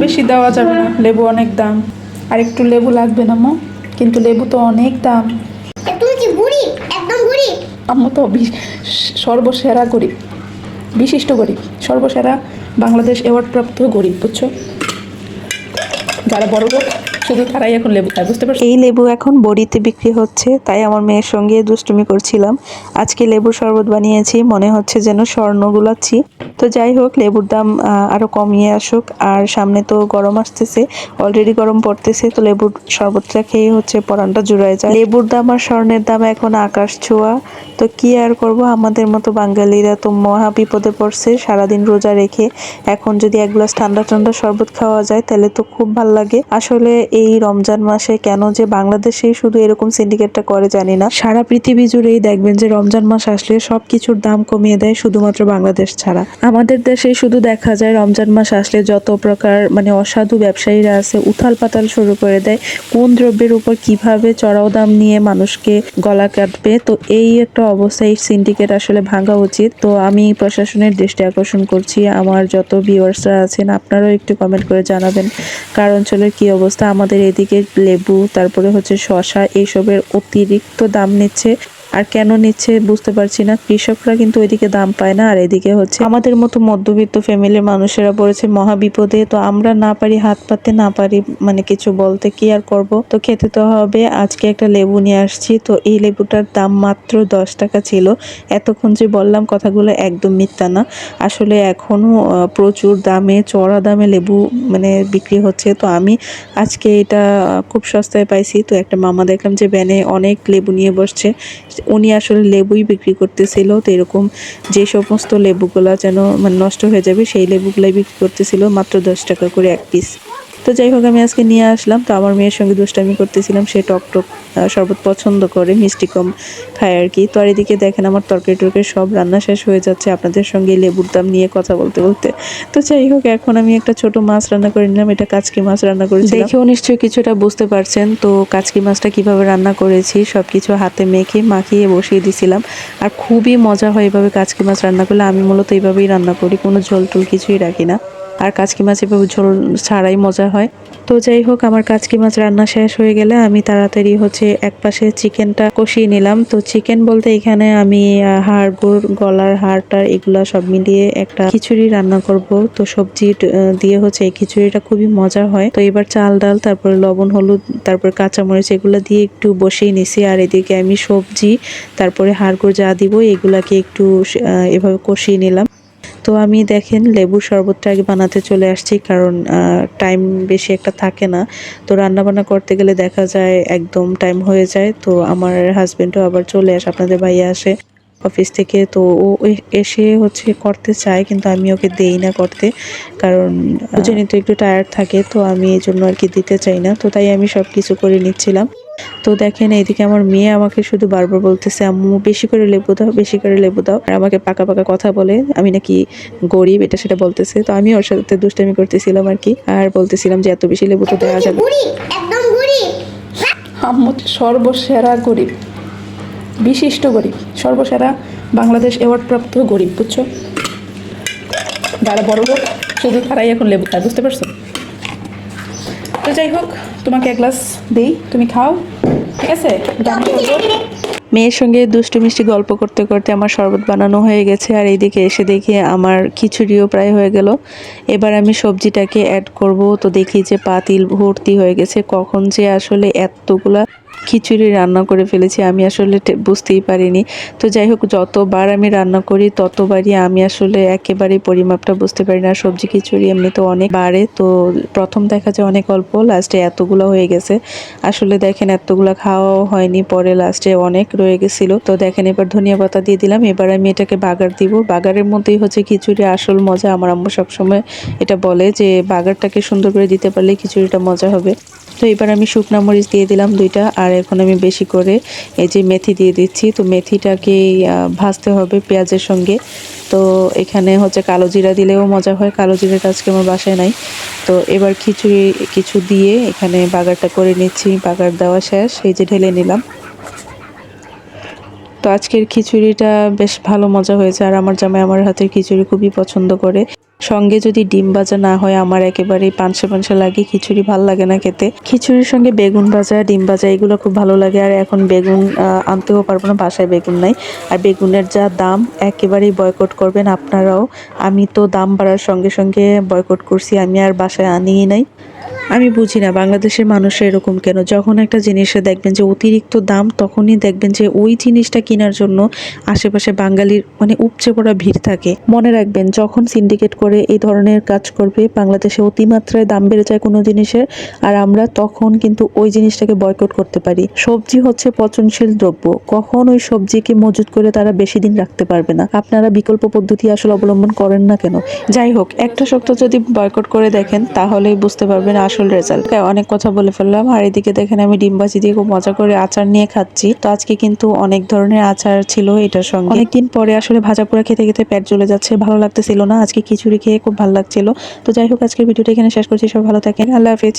বেশি দেওয়া যাবে না, লেবু অনেক দাম। আর একটু লেবু লাগবে না মো, কিন্তু লেবু তো অনেক দাম। তুমি কি গরিব, একদম গরিব? আম্মু তো সর্বসেরা গরিব, বিশিষ্ট গরিব, সর্বসেরা বাংলাদেশ অ্যাওয়ার্ডপ্রাপ্ত গরিব, বুঝছো? যারা বড় লোক শুধু তারাই এখন লেবু খায়, বুঝতে পারছো? এই লেবু এখন বড়িতে বিক্রি হচ্ছে, তাই আমার মেয়ের সঙ্গে দুষ্টুমি করছিলাম। আজকে লেবুর শরবত বানিয়েছি, মনে হচ্ছে যেন স্বর্ণ গুলাচ্ছি। তো যাই হোক, লেবুর দাম আরো কমিয়ে আসুক। আর সামনে তো গরম আসতেছে, অলরেডি গরম পড়তেছে, তো লেবুর শরবতটা খেয়ে হচ্ছে পরানটা জুড়ায় যায়। লেবুর দাম আর স্বর্ণের দাম এখন আকাশ ছোঁয়া। তো কি আর করব, আমাদের মতো বাঙালিরা তো মহা বিপদে পড়ছে সারাদিন রোজা রেখে। এখন যদি এক গ্লাস ঠান্ডা ঠান্ডা শরবত খাওয়া যায় তাহলে তো খুব ভালো লাগে। আসলে এই রমজান মাসে কেন যে বাংলাদেশেই শুধু এরকম সিন্ডিকেটটা করে জানি না, সারা পৃথিবী জুড়েই দেখবেন যে রমজান মাস আসলে সবকিছুর দাম কমিয়ে দেয়, শুধুমাত্র বাংলাদেশ ছাড়া। আমাদের দেশে শুধু দেখা যায় রমজান মাস আসলে যত প্রকার মানে অসাধু ব্যবসায়ীরা আছে উথাল পাতাল শুরু করে দেয়, কোন দ্রব্যের উপর কিভাবে চড়াও দাম নিয়ে মানুষকে গলা কাটবে। তো এই একটা অবস্থায় সিন্ডিকেট আসলে ভাঙা উচিত। তো আমি প্রশাসনের দৃষ্টি আকর্ষণ করছি, আমার যত ভিউয়ার্সরা আছেন আপনারাও একটু কমেন্ট করে জানাবেন কার অঞ্চলের কি অবস্থা। আমাদের এদিকে লেবু, তারপরে হচ্ছে শসা, এইসবের অতিরিক্ত দাম নিচ্ছে। আর কেন নিচ্ছে বুঝতে পারছি না। কৃষকরা কিন্তু ওইদিকে দাম পায় না, আর এদিকে হচ্ছে আমাদের মতো মধ্যবিত্ত ফ্যামিলির মানুষেরা পড়েছে মহা বিপদে। তো আমরা না পারি হাত পাততে, না পারি মানে কিছু বলতে, কি আর করব। তো খেতে তো হবে। আজকে একটা লেবু নিয়ে আসছি, তো এই লেবুটার দাম মাত্র 10 টাকা ছিল। এতক্ষণ যে বললাম কথাগুলো একদম মিথ্যা না, আসলে এখনো প্রচুর দামে, চড়া দামে লেবু মানে বিক্রি হচ্ছে। তো আমি আজকে এটা খুব সস্তায় পাইছি। তো একটা মামা দেখলাম যে ভ্যানে অনেক লেবু নিয়ে বসছে, উনি আসলে লেবুই বিক্রি করতেছিল। তো এরকম যে সমস্ত লেবুগুলা যেন মানে নষ্ট হয়ে যাবে সেই লেবুগুলাই বিক্রি করতেছিল, মাত্র 10 টাকা করে এক পিস। তো যাই হোক, আমি আজকে নিয়ে আসলাম। তো আমার মেয়ের সঙ্গে দুষ্টামি করতেছিলাম, সে টক টক শরবত পছন্দ করে, মিষ্টি কম খায় আর কি। তো আর এদিকে দেখেন আমার তরকারি টরকারি সব রান্না শেষ হয়ে যাচ্ছে আপনাদের সঙ্গে লেবুর দাম নিয়ে কথা বলতে বলতে। তো যাই হোক, এখন আমি একটা ছোট মাছ রান্না করে নিলাম, এটা কাচকি মাছ রান্না করেছি। দেখেও নিশ্চয়ই কিছুটা বুঝতে পারছেন। তো কাচকি মাছটা কিভাবে রান্না করেছি সবকিছু হাতে মাখিয়ে বসিয়ে দিছিলাম। আর খুবই মজা হয় এভাবে কাচকি মাছ রান্না করলে। আমি মূলত এইভাবেই রান্না করি, কোনো ঝোল টোল কিছুই রাখি না। আর কাচকি মাছ এভাবে ঝোল ছাড়াই মজা হয়। তো যাই হোক, আমার কাচকি মাছ রান্না শেষ হয়ে গেলে আমি তাড়াতাড়ি হচ্ছে একপাশে চিকেনটা কষিয়ে নিলাম। তো চিকেন বলতে এখানে আমি হাড় গুড়, গলার হাড়টা এগুলা সব মিলিয়ে একটা খিচুড়ি রান্না করব। তো সবজি দিয়ে হচ্ছে এই খিচুড়িটা খুবই মজা হয়। তো এবার চাল ডাল, তারপরে লবণ হলুদ, তারপর কাঁচামরিচ এগুলো দিয়ে একটু বসিয়ে নিছি। আর এদিকে আমি সবজি, তারপরে হাড় গুড় যা দিব এগুলাকে একটু এভাবে কষিয়ে নিলাম। তো আমি দেখেন লেবুর শরবতটা আগে বানাতে চলে আসছি, কারণ টাইম বেশি একটা থাকে না। তো রান্না বান্না করতে গেলে দেখা যায় একদম টাইম হয়ে যায়। তো আমার হাজবেন্ডও আবার চলে আসে, আপনাদের ভাইয়া আসে অফিস থেকে। তো ও এসে হচ্ছে করতে চায়, কিন্তু আমি ওকে দেই না করতে, কারণ বুঝেনি তো একটু টায়ার্ড থাকে। তো আমি এই জন্য আর কি দিতে চাই না। তো তাই আমি সব কিছু করে নিচ্ছিলাম। তো দেখেন এইদিকে আমার মেয়ে আমাকে শুধু বারবার বলতেছে, আম্মু বেশি করে লেবু দাও, বেশি করে লেবু দাও। আর আমাকে পাকা পাকা কথা বলে আমি নাকি গরিব, এটা সেটা বলতেছে। তো আমি ওর সাথে দুষ্টামি করতেছিলাম আর কি, আর বলতেছিলাম যে এত বেশি লেবু তো দেওয়া যাবে। গরিব, একদম গরিব। আম্মু সর্বসেরা গরিব, বিশিষ্ট গরিব, সর্বসেরা বাংলাদেশ অ্যাওয়ার্ডপ্রাপ্ত গরিব, বুঝছো? যারা বড় লোক শুধু তারাই এখন লেবু খায়, বুঝতে পারছো? তো যাই হোক, তোমাকে এক গ্লাস দিই, তুমি খাও, ঠিক আছে? মেয়ের সঙ্গে দুষ্টু মিষ্টি গল্প করতে করতে আমার শরবত বানানো হয়ে গেছে। আর এইদিকে এসে দেখি আমার খিচুড়িও প্রায় হয়ে গেল। এবার আমি সবজিটাকে অ্যাড করব। তো দেখি যে পাতিল ভর্তি হয়ে গেছে। কখন যে আসলে এতগুলা খিচুড়ি রান্না করে ফেলেছি আমি আসলে বুঝতেই পারিনি। তো যাই হোক, যতবার আমি রান্না করি ততবারই আমি আসলে একেবারেই পরিমাপটা বুঝতে পারি না। সবজি খিচুড়ি এমনিতে অনেক বাড়ে, তো প্রথম দেখা যায় অনেক অল্প, লাস্টে এতগুলো হয়ে গেছে। আসলে দেখেন এতগুলা খাওয়াও হয়নি, পরে লাস্টে অনেক রয়ে গেছিল। তো দেখেন এবার ধনিয়া পাতা দিয়ে দিলাম। এবার আমি এটাকে বাগার দিব। বাগারের মধ্যেই হচ্ছে খিচুড়ি আসল মজা। আমার আম্মু সবসময় এটা বলে যে বাগারটাকে সুন্দর করে দিতে পারলে খিচুড়িটা মজা হবে। তো এবার আমি শুকনা মরিচ দিয়ে দিলাম 2টা। আর এখন আমি বেশি করে এই যে মেথি দিয়ে দিচ্ছি। তো মেথিটাকে ভাজতে হবে পেঁয়াজের সঙ্গে। তো এখানে হচ্ছে কালো জিরা দিলেও মজা হয়, কালো জিরাটা আজকে আমার বাসায় নাই। তো এবার খিচুড়ি কিছু দিয়ে এখানে বাগারটা করে নিচ্ছি। বাগার দেওয়া শেষ, এই যে ঢেলে নিলাম। তো আজকের খিচুড়িটা বেশ ভালো মজা হয়েছে। আর আমার জামাই আমার হাতের খিচুড়ি খুবই পছন্দ করে। সঙ্গে যদি ডিম ভাজা না হয় আমার একেবারেই পানসে পানসে লাগে, খিচুড়ি ভাল লাগে না খেতে। খিচুড়ির সঙ্গে বেগুন ভাজা, ডিম ভাজা এগুলো খুব ভালো লাগে। আর এখন বেগুন আনতেও পারবো না, বাসায় বেগুন নাই। আর বেগুনের যা দাম, একেবারেই বয়কট করবেন আপনারাও। আমি তো দাম বাড়ার সঙ্গে সঙ্গে বয়কট করছি, আমি আর বাসায় আনিই নাই। আমি বুঝি না বাংলাদেশের মানুষের এরকম কেন, যখন একটা জিনিসে দেখবেন যে অতিরিক্ত দাম তখনই দেখবেন যে ওই জিনিসটা কেনার জন্য আশেপাশে বাঙালির মানে উপচে পড়া ভিড় থাকে। মনে রাখবেন যখন সিন্ডিকেট করে এই ধরনের কাজ করবে, বাংলাদেশে অতিমাত্রায় দাম বেড়ে যায় কোনো জিনিসের, আর আমরা তখন কিন্তু ওই জিনিসটাকে বয়কট করতে পারি। সবজি হচ্ছে পচনশীল দ্রব্য, কখন ওই সবজিকে মজুত করে তারা বেশি দিন রাখতে পারবে না। আপনারা বিকল্প পদ্ধতি আসলে অবলম্বন করেন না কেন? যাই হোক, একটা সপ্তাহ যদি বয়কট করে দেখেন তাহলেই বুঝতে পারবেন আসল রেজাল্ট। অনেক কথা বলে ফেললাম। আর এদিকে দেখেন আমি ডিম ভাজি দিয়ে খুব মজা করে আচার নিয়ে খাচ্ছি। তো আজকে কিন্তু অনেক ধরনের আচার ছিল এটার সঙ্গে। অনেকদিন পরে আসলে ভাজা পোড়া খেতে খেতে পেট জ্বলে যাচ্ছে, ভালো লাগতেছিল না। আজকে খিচুড়ি খেয়ে খুব ভালো লাগছিল। তো যাই হোক, আজকের ভিডিওটা এখানে শেষ করছি। সব ভালো থাকেন, আল্লাহ হাফেজ।